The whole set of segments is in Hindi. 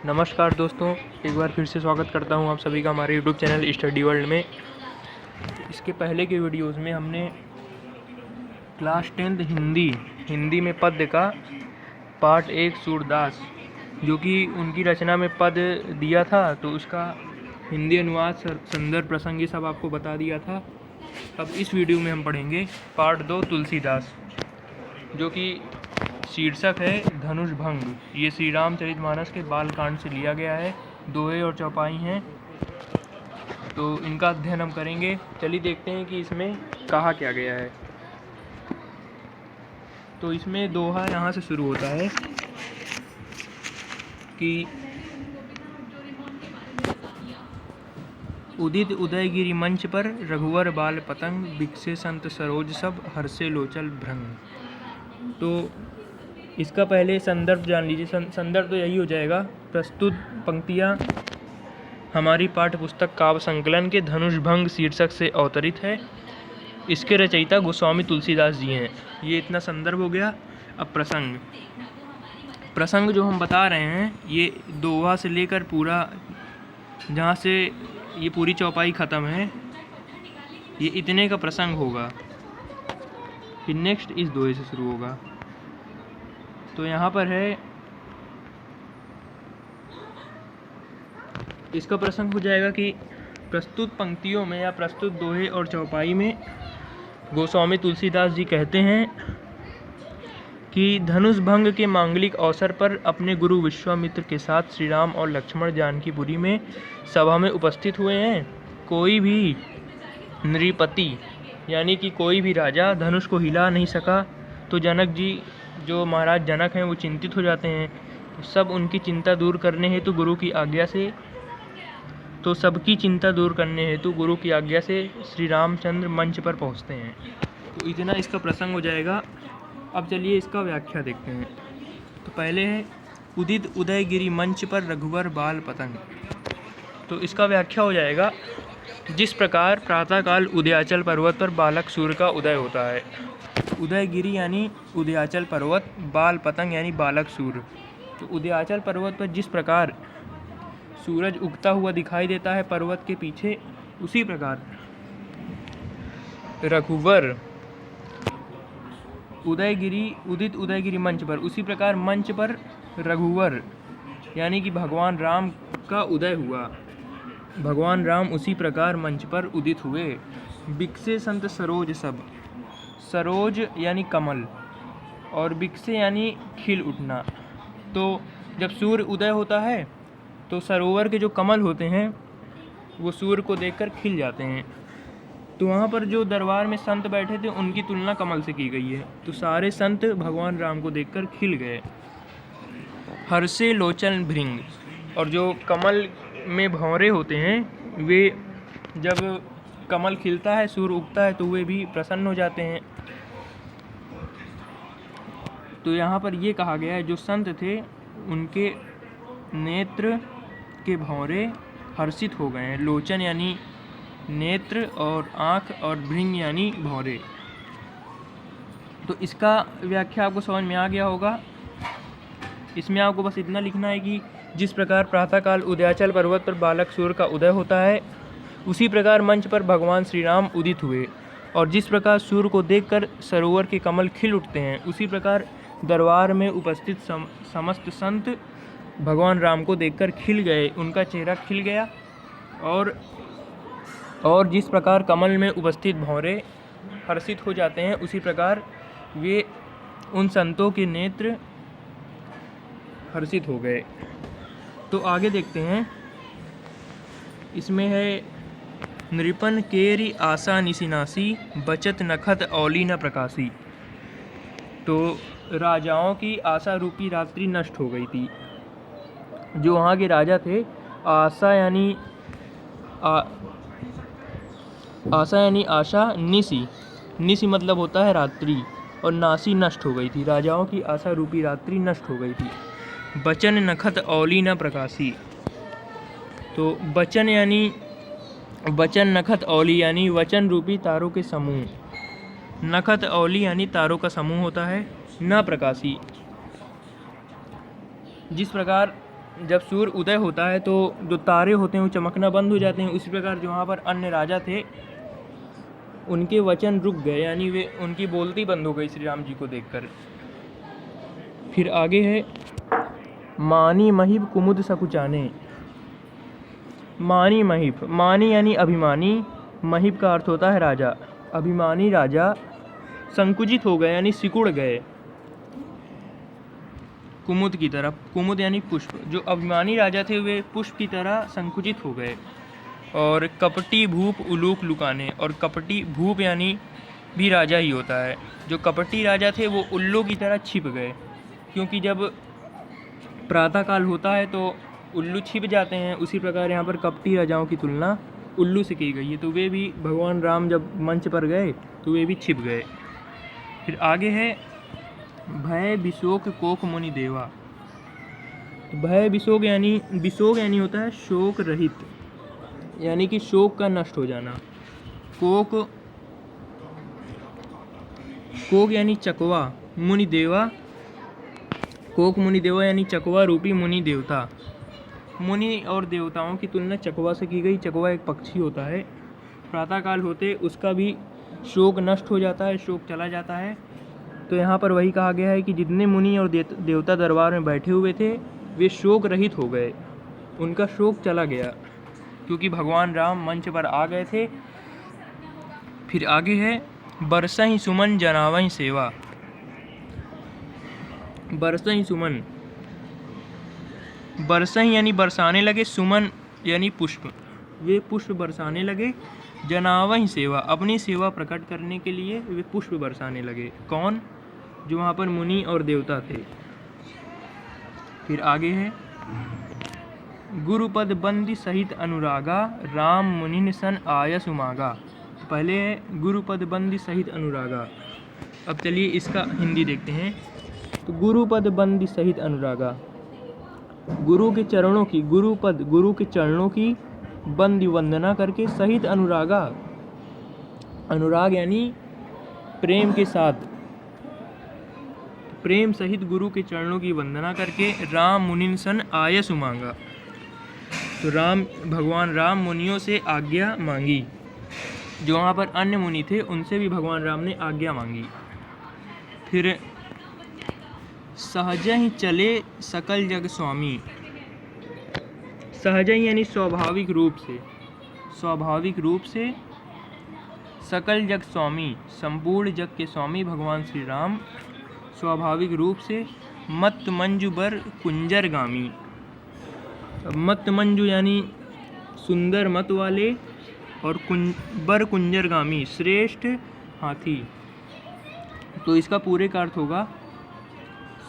नमस्कार दोस्तों, एक बार फिर से स्वागत करता हूं आप सभी का हमारे यूट्यूब चैनल स्टडी वर्ल्ड में। इसके पहले के वीडियोस में हमने क्लास 10th हिंदी में पद्य का पार्ट 1 सूरदास, जो कि उनकी रचना में पद दिया था, तो उसका हिंदी अनुवाद, संदर्भ, प्रसंग ये सब आपको बता दिया था। अब इस वीडियो में हम पढ़ेंगे पार्ट 2 तुलसीदास, जो कि शीर्षक है धनुष भंग। ये श्री रामचरितमानस के बालकांड से लिया गया है, दोहे और चौपाई हैं, तो इनका अध्ययन हम करेंगे। चलिए देखते हैं कि इसमें कहा क्या गया है। तो इसमें दोहा यहाँ से शुरू होता है कि उदित उदयगिरि मंच पर रघुवर बाल पतंग, बिकसे संत सरोज सब, हर्षे लोचल भृंग। तो इसका पहले संदर्भ जान लीजिए। संदर्भ तो यही हो जाएगा। प्रस्तुत पंक्तियाँ हमारी पाठ्य पुस्तक काव्य संकलन के धनुष भंग शीर्षक से अवतरित है। इसके रचयिता गोस्वामी तुलसीदास जी हैं। ये इतना संदर्भ हो गया। अब प्रसंग जो हम बता रहे हैं, ये दोहा से लेकर पूरा, जहाँ से ये पूरी चौपाई ख़त्म है, ये इतने का प्रसंग होगा। फिर नेक्स्ट इस दोहे से शुरू होगा। तो यहाँ पर है, इसका प्रसंग हो जाएगा कि प्रस्तुत पंक्तियों में या प्रस्तुत दोहे और चौपाई में गोस्वामी तुलसीदास जी कहते हैं कि धनुष भंग के मांगलिक अवसर पर अपने गुरु विश्वामित्र के साथ श्री राम और लक्ष्मण जानकीपुरी में सभा में उपस्थित हुए हैं। कोई भी नृपति यानी कि कोई भी राजा धनुष को हिला नहीं सका, तो जनक जी, जो महाराज जनक हैं, वो चिंतित हो जाते हैं। सब उनकी चिंता दूर करने हेतु गुरु की आज्ञा से, तो सबकी चिंता दूर करने हेतु गुरु की आज्ञा से श्री रामचंद्र मंच पर पहुंचते हैं। तो इतना इसका प्रसंग हो जाएगा। अब चलिए इसका व्याख्या देखते हैं। तो पहले है उदित उदयगिरि मंच पर रघुवर बाल पतंग। तो इसका व्याख्या हो जाएगा, जिस प्रकार प्रातःकाल उदयाचल पर्वत पर बालक सूर्य का उदय होता है। उदयगिरि यानी उदयाचल पर्वत, बाल पतंग यानी बालक सूर्य। तो उदयाचल पर्वत पर जिस प्रकार सूरज उगता हुआ दिखाई देता है पर्वत के पीछे, उसी प्रकार रघुवर उदित उदयगिरि मंच पर, उसी प्रकार मंच पर रघुवर यानी कि भगवान राम का उदय हुआ। भगवान राम उसी प्रकार मंच पर उदित हुए। बिकसे संत सरोज सब, सरोज यानी कमल और बिकसे यानी खिल उठना। तो जब सूर्य उदय होता है तो सरोवर के जो कमल होते हैं वो सूर्य को देखकर खिल जाते हैं। तो वहाँ पर जो दरबार में संत बैठे थे, उनकी तुलना कमल से की गई है। तो सारे संत भगवान राम को देखकर खिल गए। हर्षे लोचन भृंग, और जो कमल में भंवरे होते हैं, वे जब कमल खिलता है, सूर्य उगता है, तो वे भी प्रसन्न हो जाते हैं। तो यहाँ पर ये कहा गया है, जो संत थे उनके नेत्र के भंवरे हर्षित हो गए हैं। लोचन यानी नेत्र और आँख, और भृंग यानी भंवरे। तो इसका व्याख्या आपको समझ में आ गया होगा। इसमें आपको बस इतना लिखना है कि जिस प्रकार प्रातःकाल उदयाचल पर्वत पर बालक सूर्य का उदय होता है, उसी प्रकार मंच पर भगवान श्री राम उदित हुए। और जिस प्रकार सूर्य को देखकर सरोवर के कमल खिल उठते हैं, उसी प्रकार दरबार में उपस्थित समस्त संत भगवान राम को देखकर खिल गए, उनका चेहरा खिल गया। और जिस प्रकार कमल में उपस्थित भंवरे हर्षित हो जाते हैं, उसी प्रकार वे उन संतों के नेत्र हर्षित हो गए। तो आगे देखते हैं। इसमें है नृपन केरी आशा निशिनासी, बचत नखत औली न प्रकाशी। तो राजाओं की आशा रूपी रात्रि नष्ट हो गई थी। जो वहाँ के राजा थे, आशा यानी आशा, निशी मतलब होता है रात्रि, और नासी नष्ट हो गई थी। राजाओं की आशा रूपी रात्रि नष्ट हो गई थी। बचन नखत औली न प्रकाशी। तो वचन नखत औली यानी वचन रूपी तारों के समूह। नखत औली यानी तारों का समूह होता है। न प्रकाशी, जिस प्रकार जब सूर्य उदय होता है तो जो तारे होते हैं वो चमकना बंद हो जाते हैं। उसी प्रकार जो वहाँ पर अन्य राजा थे उनके वचन रुक गए, यानी वे उनकी बोलती बंद हो गई श्री राम जी को देखकर। फिर आगे है मानी महिब कुमुद सकुचाने। मानी महिब, मानी यानी अभिमानी, महिब का अर्थ होता है राजा। अभिमानी राजा संकुचित हो गए यानी सिकुड़ गए कुमुद की तरफ। कुमुद यानी पुष्प। जो अभिमानी राजा थे वे पुष्प की तरह संकुचित हो गए। और कपटी भूप उलूक लुकाने, और कपटी भूप यानी भी राजा ही होता है। जो कपटी राजा थे वो उल्लू की तरह छिप गए, क्योंकि जब प्रातःकाल होता है तो उल्लू छिप जाते हैं। उसी प्रकार यहाँ पर कपटी राजाओं की तुलना उल्लू से की गई है। तो वे भी भगवान राम जब मंच पर गए तो वे भी छिप गए। फिर आगे है भय विशोक कोक मुनि देवा। भय विशोक यानी होता है शोक रहित, यानी कि शोक का नष्ट हो जाना। कोक यानी चकवा, मुनि देवा, कोक मुनि देवा यानी चकवा रूपी मुनि देवता। मुनि और देवताओं की तुलना चकवा से की गई। चकवा एक पक्षी होता है, प्रातःकाल होते उसका भी शोक नष्ट हो जाता है, शोक चला जाता है। तो यहाँ पर वही कहा गया है कि जितने मुनि और देवता दरबार में बैठे हुए थे वे शोक रहित हो गए, उनका शोक चला गया, क्योंकि भगवान राम मंच पर आ गए थे। फिर आगे है बरसहि सुमन जनावहि सेवा। बरसहि सुमन, बरसहि यानी बरसाने लगे, सुमन यानी पुष्प, वे पुष्प बरसाने लगे। जनावहि सेवा, अपनी सेवा प्रकट करने के लिए वे पुष्प बरसाने लगे। कौन? जो वहाँ पर मुनि और देवता थे। फिर आगे है गुरुपद बंदी सहित अनुरागा, राम मुनिन सन आयस उमागा। पहले है गुरुपद बंदी सहित अनुरागा। अब चलिए इसका हिंदी देखते हैं। तो गुरुपद बंदी सहित अनुरागा, गुरु के चरणों की, गुरुपद गुरु के चरणों की बंदी वंदना करके, सहित अनुरागा, अनुराग यानी प्रेम के साथ, प्रेम सहित गुरु के चरणों की वंदना करके राम मुनिन सन आयस मांगा। तो भगवान राम मुनियों से आज्ञा मांगी। जो वहाँ पर अन्य मुनि थे उनसे भी भगवान राम ने आज्ञा मांगी। फिर सहज ही चले सकल जग स्वामी। सहज ही यानी स्वाभाविक रूप से, स्वाभाविक रूप से सकल जग स्वामी, संपूर्ण जग के स्वामी भगवान श्री राम स्वाभाविक रूप से मत मंजू बर कुंजर गामी। मत मंजू यानी सुंदर मत वाले, और बर कुंजर गामी श्रेष्ठ हाथी। तो इसका पूरे का अर्थ होगा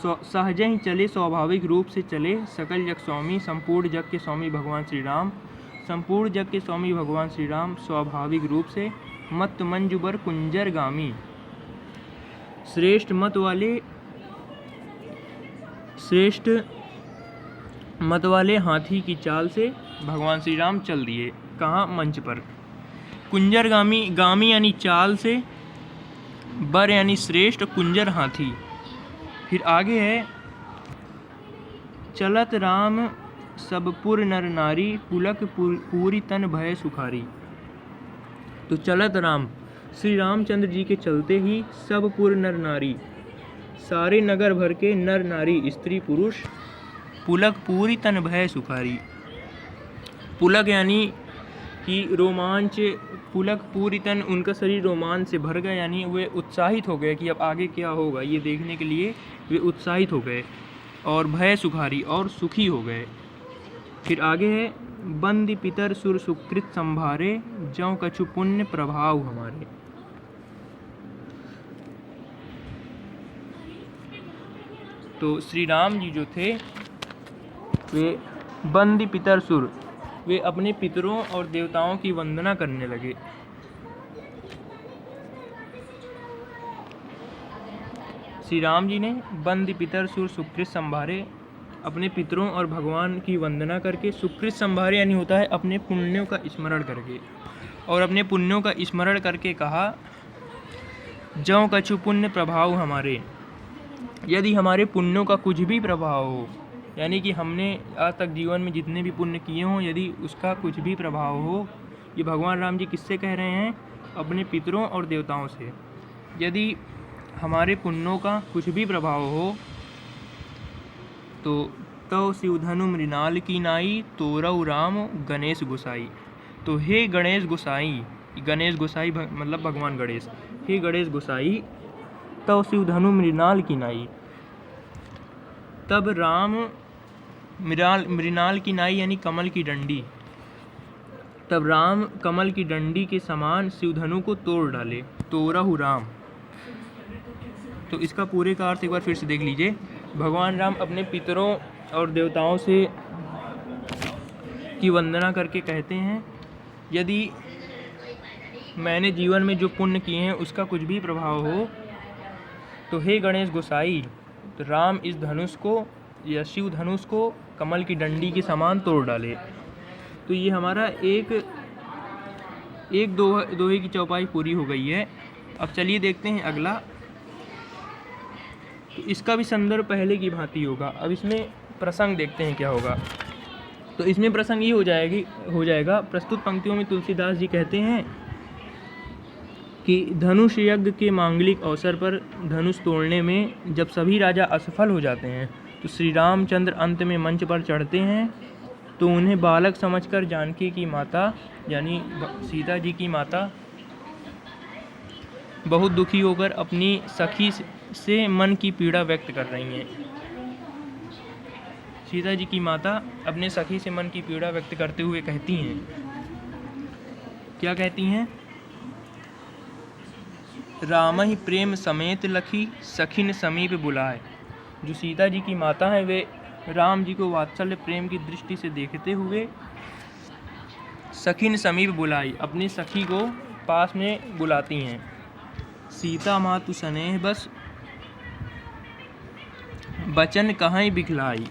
सहज ही चले, स्वाभाविक रूप से चले, सकल जग स्वामी, संपूर्ण जग के स्वामी भगवान श्री राम, संपूर्ण जग के स्वामी भगवान श्री राम स्वाभाविक रूप से मत मंजुबर कुंजर गामी, श्रेष्ठ मत वाले हाथी की चाल से भगवान श्री राम चल दिए। कहाँ? मंच पर। कुंजर गामी, गामी यानी चाल से, बर यानी श्रेष्ठ, कुंजर हाथी। फिर आगे है चलत राम सब पुर नर नारी, पुलक पूरी तन भय सुखारी। तो चलत राम, श्री रामचंद्र जी के चलते ही सब पुर नर नारी, सारे नगर भर के नर नारी स्त्री पुरुष, पुलक पूरी तन भय सुखारी। पुलक यानी कि रोमांच, पुलक पूरी तन, उनका शरीर रोमांच से भर गया, यानी वे उत्साहित हो गए कि अब आगे क्या होगा ये देखने के लिए वे उत्साहित हो गए। और भय सुखारी, और सुखी हो गए। फिर आगे है बंदी पितर सुर सुकृत संभारे, ज्यों कछु पुण्य प्रभाव हमारे। तो श्री राम जी जो थे वे बंदी पितर सुर, वे अपने पितरों और देवताओं की वंदना करने लगे। श्री राम जी ने बंदी पितर सुर सुकृत संभारे, अपने पितरों और भगवान की वंदना करके, सुकृत संभारे यानी होता है अपने पुण्यों का स्मरण करके, और अपने पुण्यों का स्मरण करके कहा ज्यों कछु पुण्य प्रभाव हमारे, यदि हमारे पुण्यों का कुछ भी प्रभाव हो, यानी कि हमने आज तक जीवन में जितने भी पुण्य किए हों, यदि उसका कुछ भी प्रभाव हो, ये भगवान राम जी किससे कह रहे हैं? अपने पितरों और देवताओं से। यदि हमारे पुण्यों का कुछ भी प्रभाव हो तो तव शिवधनु मृणाल की नाई, तोरऊ राम गणेश गोसाई। तो हे गणेश गोसाई, गणेश गोसाई मतलब भगवान गणेश, हे गणेश गोसाई, तव शिवधनु मृणाल की नाई। तब राम मृणाल की नाई यानी कमल की डंडी, तब राम कमल की डंडी के समान शिवधनु को तोड़ डाले। तोरहु राम, तो इसका पूरे का अर्थ एक बार फिर से देख लीजिए। भगवान राम अपने पितरों और देवताओं से की वंदना करके कहते हैं, यदि मैंने जीवन में जो पुण्य किए हैं उसका कुछ भी प्रभाव हो तो हे गणेश गोसाई, तो राम इस धनुष को या शिव धनुष को कमल की डंडी के समान तोड़ डाले। तो ये हमारा एक दोहे की चौपाई पूरी हो गई है। अब चलिए देखते हैं अगला। तो इसका भी संदर्भ पहले की भांति होगा। अब इसमें प्रसंग देखते हैं क्या होगा। तो इसमें प्रसंग ये हो जाएगा। प्रस्तुत पंक्तियों में तुलसीदास जी कहते हैं कि धनुष यज्ञ के मांगलिक अवसर पर धनुष तोड़ने में जब सभी राजा असफल हो जाते हैं तो श्री रामचंद्र अंत में मंच पर चढ़ते हैं, तो उन्हें बालक समझकर जानकी की माता यानी सीता जी की माता बहुत दुखी होकर अपनी सखी से मन की पीड़ा व्यक्त कर रही हैं। सीता जी की माता अपने सखी से मन की पीड़ा व्यक्त करते हुए कहती हैं, क्या कहती हैं? राम ही प्रेम समेत लखी, सखिन समीप बुलाए। जो सीता जी की माता है वे राम जी को वात्सल्य प्रेम की दृष्टि से देखते हुए सखिन समीप बुलाई, अपनी सखी को पास में बुलाती हैं। सीता मातु स्नेह बस, बचन कहाँ बिखलाई।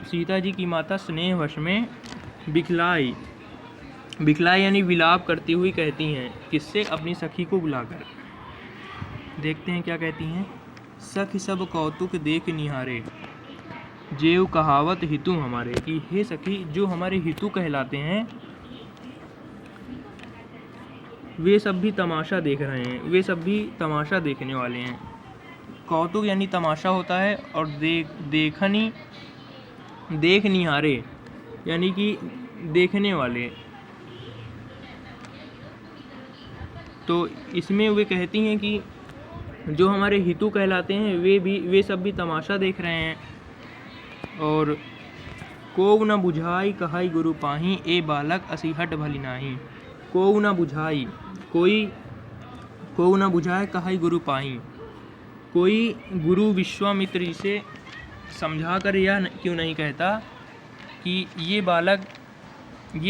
सीता जी की माता स्नेहवश में बिखलाई यानी विलाप करती हुई कहती हैं, किससे? अपनी सखी को बुलाकर। देखते हैं क्या कहती हैं। सखी सब कौतुक देख निहारे, जेव कहावत हितु हमारे। कि हे सखी, जो हमारे हितु कहलाते हैं वे सब भी तमाशा देख रहे हैं, वे सब भी तमाशा देखने वाले हैं। कौतुक यानी तमाशा होता है, और देख निहारे यानी कि देखने वाले। तो इसमें वे कहती हैं कि जो हमारे हितु कहलाते हैं वे सब भी तमाशा देख रहे हैं। और कोउ न बुझाई कहाई गुरु पाही, ए बालक असी हट भली नाही। कोउ न बुझाई, कोउ न बुझाए कहाई गुरु पाही। कोई गुरु विश्वामित्र जी से समझा कर यह क्यों नहीं कहता कि ये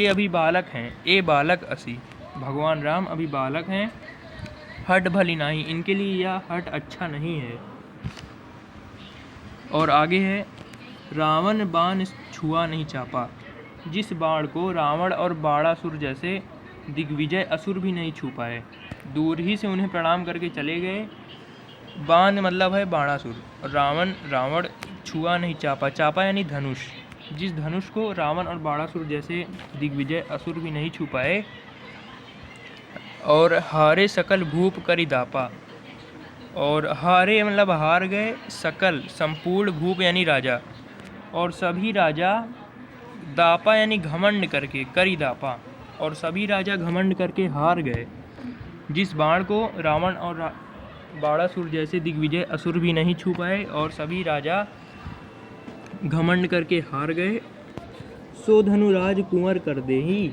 अभी बालक हैं, ए बालक असी, भगवान राम अभी बालक हैं, हट भली नहीं, इनके लिए यह हट अच्छा नहीं है। और आगे है, रावण बाण छुआ नहीं चापा। जिस बाण को रावण और बाणासुर जैसे दिग्विजय असुर भी नहीं छू पाए, दूर ही से उन्हें प्रणाम करके चले गए। बाण मतलब है बाणासुर, रावण छुआ नहीं चापा, चापा यानी धनुष। जिस धनुष को रावण और बाणासुर जैसे दिग्विजय असुर भी नहीं छू पाए। और हारे सकल भूप करि दापा, और हारे मतलब हार गए, सकल संपूर्ण, भूप यानी राजा, और सभी राजा, दापा यानी घमंड करके, करि दापा, और सभी राजा घमंड करके हार गए। जिस बाण को रावण और बाणासुर जैसे दिग्विजय असुर भी नहीं छू पाए और सभी राजा घमंड करके हार गए। सो धनुराज कुंवर कर दे ही,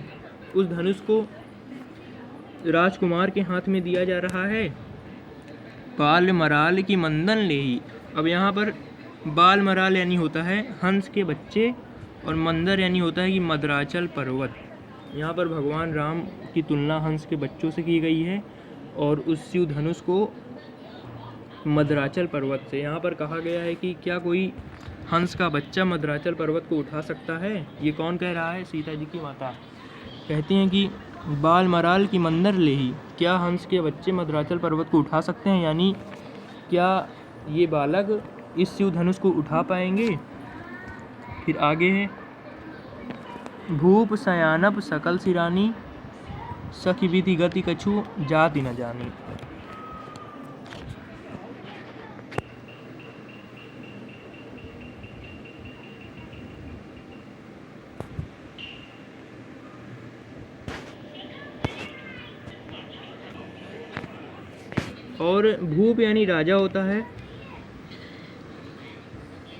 उस धनुष को राजकुमार के हाथ में दिया जा रहा है। बाल मराल की मंदन ले ही, अब यहाँ पर बाल मराल यानी होता है हंस के बच्चे, और मंदर यानी होता है कि मद्राचल पर्वत। यहाँ पर भगवान राम की तुलना हंस के बच्चों से की गई है और उस शिव धनुष को मद्राचल पर्वत से। यहाँ पर कहा गया है कि क्या कोई हंस का बच्चा मद्राचल पर्वत को उठा सकता है? ये कौन कह रहा है? सीता जी की माता कहती हैं कि बाल मराल की मंदर लेही, क्या हंस के बच्चे मद्राचल पर्वत को उठा सकते हैं, यानी क्या ये बालक इस शिव धनुष को उठा पाएंगे। फिर आगे है भूप सयानप सकल सिरानी, सखी विधि गति कछु जाति न जानी। और भूप यानी राजा होता है,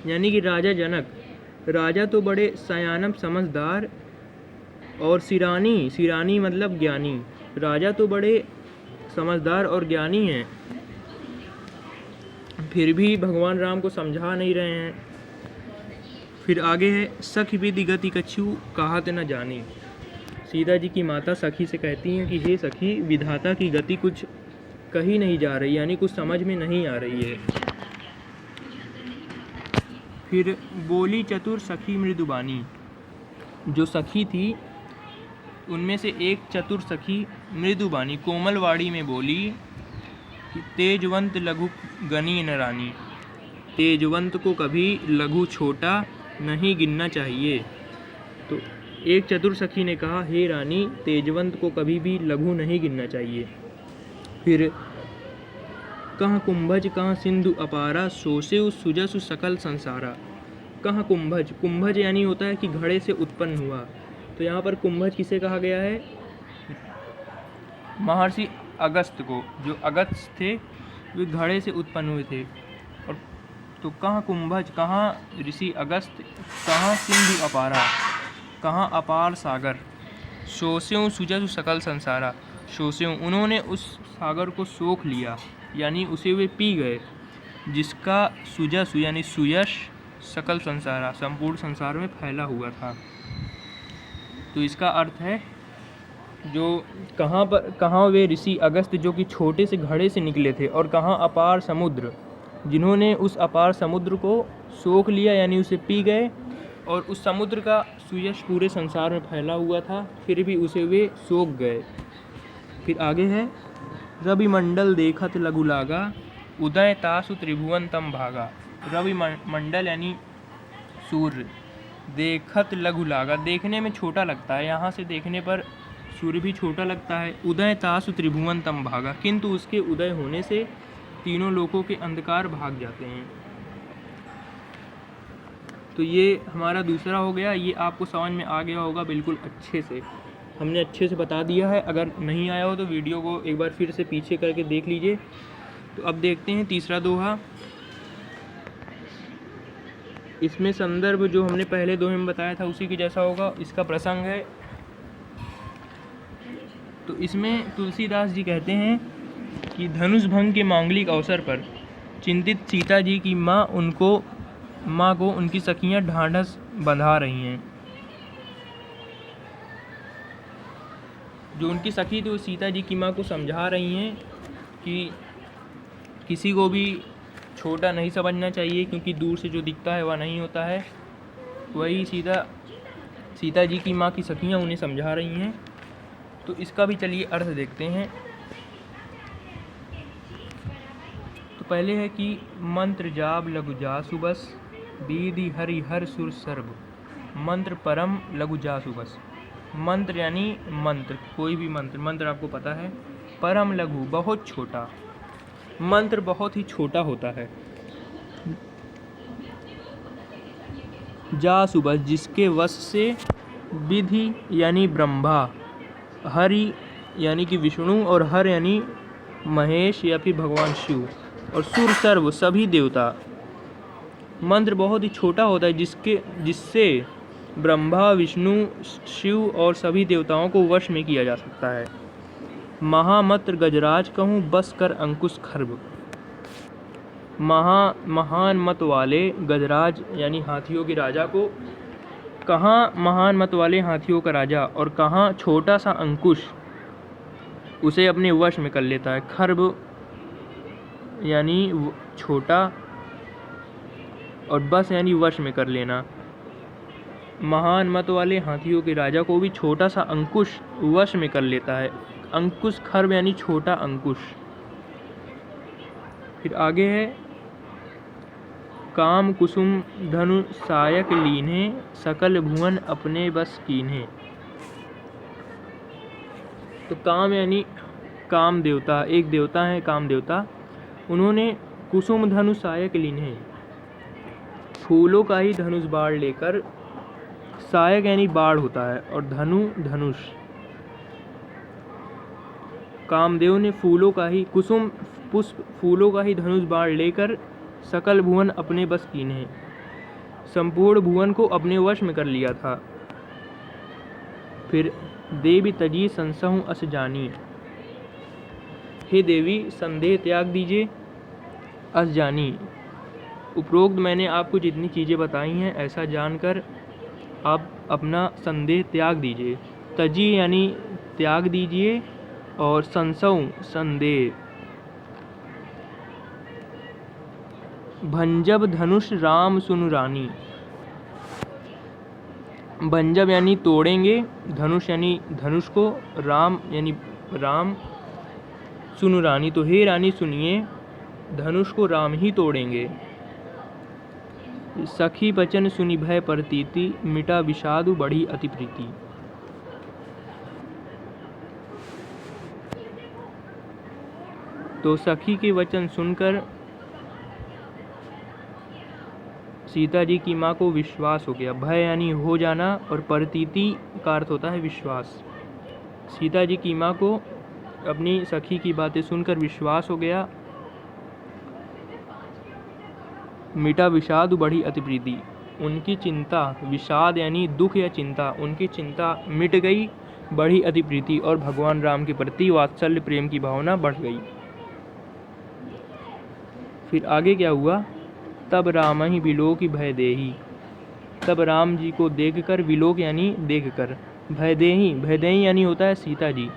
यानी कि राजा जनक। राजा तो बड़े सयानम समझदार, और सिरानी, सिरानी मतलब ज्ञानी। राजा तो बड़े समझदार और ज्ञानी हैं, फिर भी भगवान राम को समझा नहीं रहे हैं। फिर आगे है सखी विधि गति कछु कहत न जानी। सीता जी की माता सखी से कहती हैं कि हे सखी, विधाता की गति कुछ कही नहीं जा रही, यानी कुछ समझ में नहीं आ रही है। फिर बोली चतुर सखी मृदुबानी, जो सखी थी उनमें से एक चतुर सखी मृदुबानी कोमलवाड़ी में बोली कि तेजवंत लघु गनी न रानी। तेजवंत को कभी लघु छोटा नहीं गिनना चाहिए। तो एक चतुर सखी ने कहा, हे रानी, तेजवंत को कभी भी लघु नहीं गिनना चाहिए। फिर कहाँ कुंभज कहाँ सिंधु अपारा, सोसेउ सुजसु सकल संसारा। कहाँ कुंभज, कुंभज यानी होता है कि घड़े से उत्पन्न हुआ। तो यहाँ पर कुंभज किसे कहा गया है, महर्षि अगस्त को। जो अगस्त थे वे घड़े से उत्पन्न हुए थे। और तो कहाँ कुंभज, कहाँ ऋषि अगस्त, कहाँ सिंधु अपारा, कहाँ अपार सागर। सोस्यों सुजसु सकल संसारा, सोस्यों उन्होंने उस सागर को सोख लिया, यानी उसे वे पी गए, जिसका सुजसु यानी सुयश सकल संसारा संपूर्ण संसार में फैला हुआ था। तो इसका अर्थ है जो कहाँ वे ऋषि अगस्त जो कि छोटे से घड़े से निकले थे, और कहाँ अपार समुद्र, जिन्होंने उस अपार समुद्र को सोख लिया यानी उसे पी गए, और उस समुद्र का सुयश पूरे संसार में फैला हुआ था, फिर भी उसे वे सोख गए। फिर आगे है रवि मंडल देखत लघु लागा, उदय तासु त्रिभुवन तम भागा। रवि मंडल यानी सूर्य, देखत लघु लागा, देखने में छोटा लगता है, यहाँ से देखने पर सूर्य भी छोटा लगता है। उदय तासु त्रिभुवन तम भागा, किंतु उसके उदय होने से तीनों लोकों के अंधकार भाग जाते हैं। तो ये हमारा दूसरा हो गया। ये आपको समझ में आ गया होगा बिल्कुल अच्छे से, हमने अच्छे से बता दिया है। अगर नहीं आया हो तो वीडियो को एक बार फिर से पीछे करके देख लीजिए। तो अब देखते हैं तीसरा दोहा। इसमें संदर्भ जो हमने पहले दोहे में बताया था उसी की जैसा होगा। इसका प्रसंग है, तो इसमें तुलसीदास जी कहते हैं कि धनुष भंग के मांगलिक अवसर पर चिंतित सीता जी की माँ को उनकी सखियाँ ढांढस बंधा रही हैं। जो उनकी सखी थी वो सीता जी की माँ को समझा रही हैं कि किसी को भी छोटा नहीं समझना चाहिए, क्योंकि दूर से जो दिखता है वह नहीं होता है। वही सीता जी की माँ की सखियाँ उन्हें समझा रही हैं। तो इसका भी चलिए अर्थ देखते हैं। तो पहले है कि मंत्र जाप लघु जासु बस, दीदी हरि हर सुर सर्व, मंत्र परम लघु जासु बस। मंत्र यानी मंत्र, कोई भी मंत्र आपको पता है। परम लघु बहुत छोटा, मंत्र बहुत ही छोटा होता है। जासु बस जिसके वश से, विधि यानी ब्रह्मा, हरि यानी कि विष्णु, और हर यानी महेश या फिर भगवान शिव, और सुर सर्व सभी देवता। मंत्र बहुत ही छोटा होता है जिससे ब्रह्मा, विष्णु, शिव और सभी देवताओं को वश में किया जा सकता है। महामत्र गजराज कहूँ बस कर अंकुश खर्ब। महान मत वाले गजराज यानी हाथियों के राजा को, कहाँ महान मत वाले हाथियों का राजा और कहाँ छोटा सा अंकुश उसे अपने वश में कर लेता है। खर्ब यानी छोटा, और बस यानी वश में कर लेना। महान मत वाले हाथियों के राजा को भी छोटा सा अंकुश वश में कर लेता है। अंकुश खर्व यानी छोटा अंकुश। फिर आगे है काम कुसुम धनु सायक लीन्हे, सकल भुवन अपने बस कीन्हे। तो काम यानी काम देवता, एक देवता है काम देवता, उन्होंने कुसुम धनु सायक लीन्हे, फूलों का ही धनुष बाढ़ लेकर, सायक यानी बाढ़ होता है और धनु धनुष, कामदेव ने फूलों का ही कुसुम पुष्प फूलों का ही धनुष बाढ़ लेकर सकल भुवन अपने बस कीन्हे, संपूर्ण भुवन को अपने वश में कर लिया था। फिर देवी तजी संसहु अस जानी, हे देवी संदेह त्याग दीजिए, अस जानी, उपरोक्त मैंने आपको जितनी चीज़ें बताई हैं ऐसा जानकर आप अपना संदेह त्याग दीजिए। तजी यानी त्याग दीजिए और संसहु संदेह। भंजब धनुष राम सुनु रानी, भंजब यानी तोड़ेंगे, धनुष यानी धनुष को, राम यानी राम, सुनु रानी तो हे रानी सुनिए, धनुष को राम ही तोड़ेंगे। सखी बचन सुनि भय प्रतीति, मिटा विषादु बढ़ी अति प्रीति। तो सखी के वचन सुनकर सीता जी की माँ को विश्वास हो गया। भय यानी हो जाना और प्रतीति का अर्थ होता है विश्वास। सीता जी की माँ को अपनी सखी की बातें सुनकर विश्वास हो गया। मिटा विषाद बढ़ी अति प्रीति, उनकी चिंता, विषाद यानी दुख या चिंता, उनकी चिंता मिट गई, बढ़ी अति प्रीति और भगवान राम के प्रति वात्सल्य प्रेम की भावना बढ़ गई। फिर आगे क्या हुआ, तब राम ही विलोक भय देही, तब राम जी को देखकर, विलोक यानी देखकर, भयदेही, भयदेही यानी होता है सीता जी,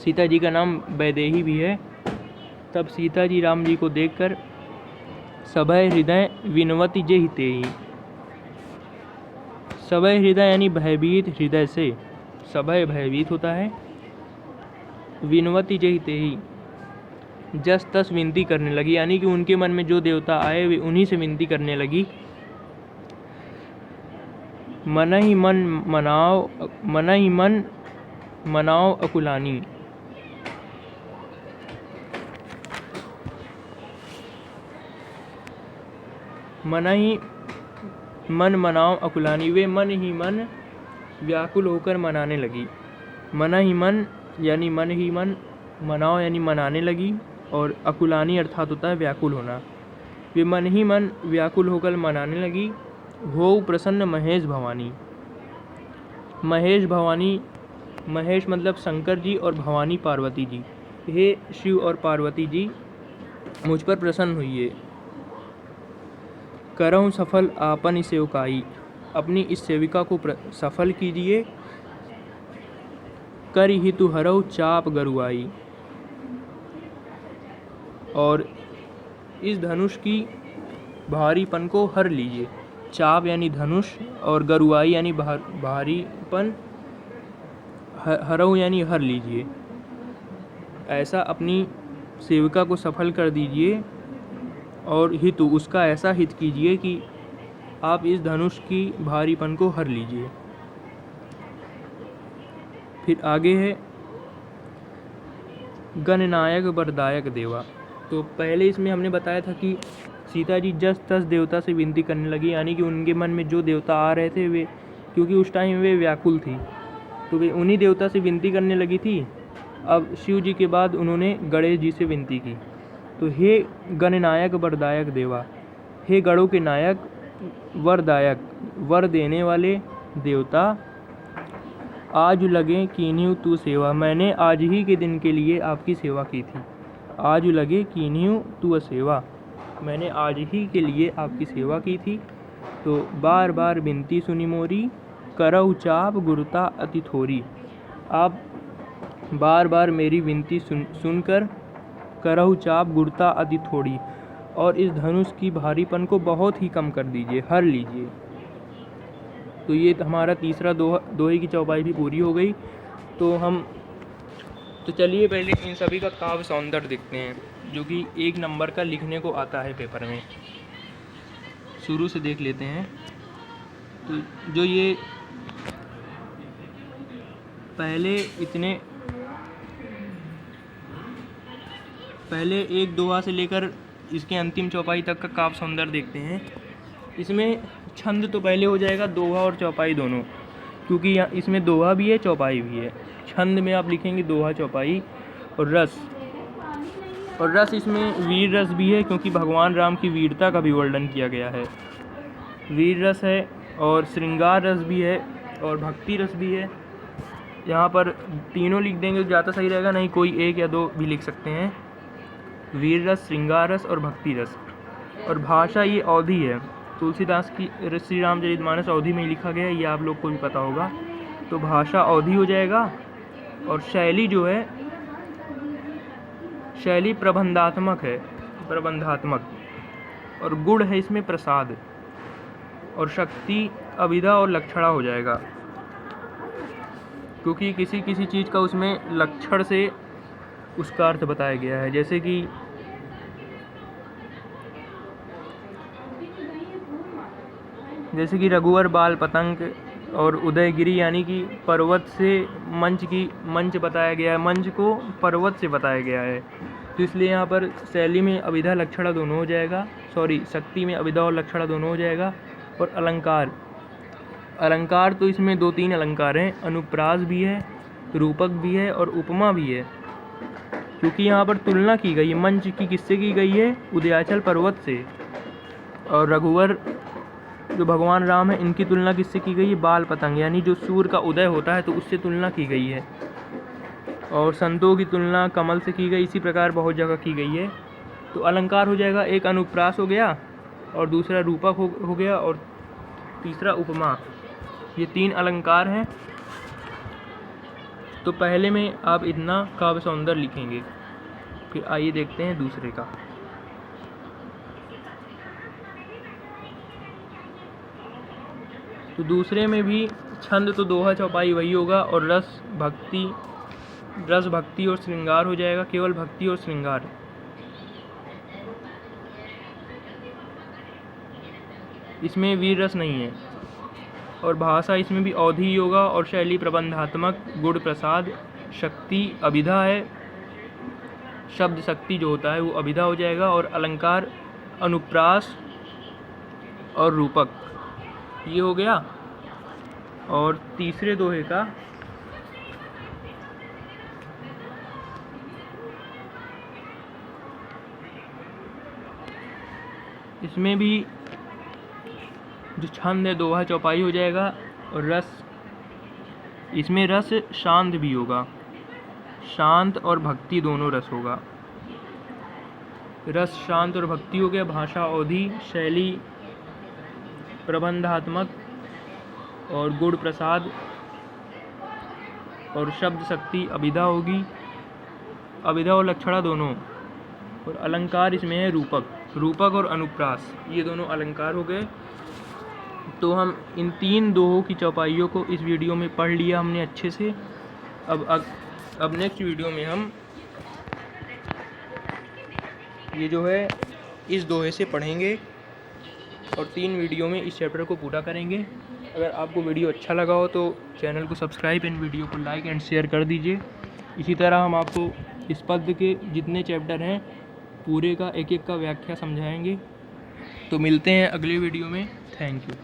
सीता जी का नाम वैदेही भी है। तब सीता जी राम जी को देखकर सभय हृदय विनवति जे हितेही, सभय हृदय यानी भयभीत हृदय से, सभय भयभीत होता है, विनवति जे हितेही, जस तस विनती करने लगी, यानी कि उनके मन में जो देवता आए वे उन्हीं से विनती करने लगी। मन ही मन मनाओ, मन ही मन मनाओ अकुलानी, मन ही मन मनाओ अकुलानी, वे मन ही मन व्याकुल होकर मनाने लगी। मन ही मन यानी मन ही मन, मनाओ यानी मनाने लगी, और अकुलानी अर्थात होता है व्याकुल होना। वे मन ही मन व्याकुल होकर मनाने लगी। हो प्रसन्न महेश भवानी, महेश भवानी, महेश मतलब शंकर जी और भवानी पार्वती जी, हे शिव और पार्वती जी मुझ पर प्रसन्न हुई। करहूँ सफल आपन सेवकाई, अपनी इस सेविका को सफल कीजिए। कर हितु हरऊ चाप गरुआई, और इस धनुष की भारीपन को हर लीजिए। चाप यानी धनुष और गरुआई यानी भारीपन, हरऊ यानी हर लीजिए। ऐसा अपनी सेविका को सफल कर दीजिए और हितु उसका ऐसा हित कीजिए कि आप इस धनुष की भारीपन को हर लीजिए। फिर आगे है गणनायक वरदायक देवा। तो पहले इसमें हमने बताया था कि सीता जी जस तस देवता से विनती करने लगी, यानी कि उनके मन में जो देवता आ रहे थे वे, क्योंकि उस टाइम वे व्याकुल थी तो वे उन्हीं देवता से विनती करने लगी थी। अब शिव जी के बाद उन्होंने गणेश जी से विनती की। तो हे गणनायक वरदायक देवा, हे गणों के नायक, वरदायक वर देने वाले देवता, आज लगे कीन्हू तू सेवा, मैंने आज ही के दिन के लिए आपकी सेवा की थी। आज लगे कीन्हू तू सेवा, मैंने आज ही के लिए आपकी सेवा की थी। तो बार बार विनती सुनी मोरी, करहु चाप गुरुता अति थोरी, आप बार बार मेरी विनती सुनकर करहु चाप गुरुता अति थोड़ी, और इस धनुष की भारीपन को बहुत ही कम कर दीजिए, हर लीजिए। तो ये हमारा तीसरा दोहे की चौपाई भी पूरी हो गई। तो चलिए पहले इन सभी का काव्य सौंदर्य देखते हैं, जो कि 1 नंबर का लिखने को आता है पेपर में। शुरू से देख लेते हैं। तो जो ये पहले एक दोहा से लेकर इसके अंतिम चौपाई तक का काव्य सौंदर्य देखते हैं। इसमें छंद तो पहले हो जाएगा, दोहा और चौपाई दोनों, क्योंकि इसमें दोहा भी है चौपाई भी है। छंद में आप लिखेंगे दोहा चौपाई। और रस इसमें वीर रस भी है, क्योंकि भगवान राम की वीरता का भी वर्णन किया गया है। वीर रस है और श्रृंगार रस भी है और भक्ति रस भी है। यहाँ पर तीनों लिख देंगे तो ज़्यादा सही रहेगा, नहीं कोई 1 या 2 भी लिख सकते हैं। वीर रस, श्रृंगार रस और भक्ति रस। और भाषा ये अवधि है, तुलसीदास की श्री रामचरितमानस अवधि में ही लिखा गया है, ये आप लोग को भी पता होगा। तो भाषा अवधि हो जाएगा। और शैली जो है, शैली प्रबंधात्मक है, प्रबंधात्मक। और गुण है इसमें प्रसाद। और शक्ति अभिधा और लक्षणा हो जाएगा, क्योंकि किसी किसी चीज़ का उसमें लक्षण से उसका अर्थ बताया गया है। जैसे कि रघुवर बाल पतंग और उदयगिरी, यानी कि पर्वत से मंच बताया गया है, मंच को पर्वत से बताया गया है। तो इसलिए यहाँ पर शैली में अभिधा लक्षणा दोनों हो जाएगा, शक्ति में अभिधा और लक्षणा दोनों हो जाएगा। और अलंकार तो इसमें 2-3 अलंकार हैं, अनुप्रास भी है, रूपक भी है और उपमा भी है। क्योंकि यहाँ पर तुलना की गई है मंच की, किससे की गई है? उदयाचल पर्वत से। और रघुवर जो भगवान राम है, इनकी तुलना किससे की गई है? बाल पतंग, यानी जो सूर्य का उदय होता है तो उससे तुलना की गई है। और संतों की तुलना कमल से की गई, इसी प्रकार बहुत जगह की गई है। तो अलंकार हो जाएगा, एक अनुप्रास हो गया और दूसरा रूपक हो गया और तीसरा उपमा। ये 3 अलंकार हैं। तो पहले में आप इतना काव्य सौंदर्य लिखेंगे। फिर आइए देखते हैं दूसरे का। तो दूसरे में भी छंद तो दोहा चौपाई वही होगा। और रस भक्ति और श्रृंगार हो जाएगा, केवल भक्ति और श्रृंगार। इसमें वीर रस नहीं है। और भाषा इसमें भी अवधि ही होगा। और शैली प्रबंधात्मक, गुण प्रसाद, शक्ति अभिधा है, शब्द शक्ति जो होता है वो अभिधा हो जाएगा। और अलंकार अनुप्रास और रूपक, ये हो गया। और तीसरे दोहे का इसमें भी जो छंद है दोहा चौपाई हो जाएगा। और रस, इसमें रस शांत भी होगा, शांत और भक्ति दोनों रस होगा। रस शांत और भक्ति हो गया। भाषा अवधि, शैली प्रबंधात्मक और गुण प्रसाद। और शब्द शक्ति अभिधा होगी, अभिधा और लक्षणा दोनों। और अलंकार इसमें है रूपक और अनुप्रास, ये दोनों अलंकार हो गए। तो हम इन 3 दोहों की चौपाइयों को इस वीडियो में पढ़ लिया हमने अच्छे से। अब नेक्स्ट वीडियो में हम ये जो है इस दोहे से पढ़ेंगे और 3 वीडियो में इस चैप्टर को पूरा करेंगे। अगर आपको वीडियो अच्छा लगा हो तो चैनल को सब्सक्राइब एंड वीडियो को लाइक एंड शेयर कर दीजिए। इसी तरह हम आपको इस पद्य के जितने चैप्टर हैं पूरे का एक का व्याख्या समझाएंगे। तो मिलते हैं अगले वीडियो में। Thank you.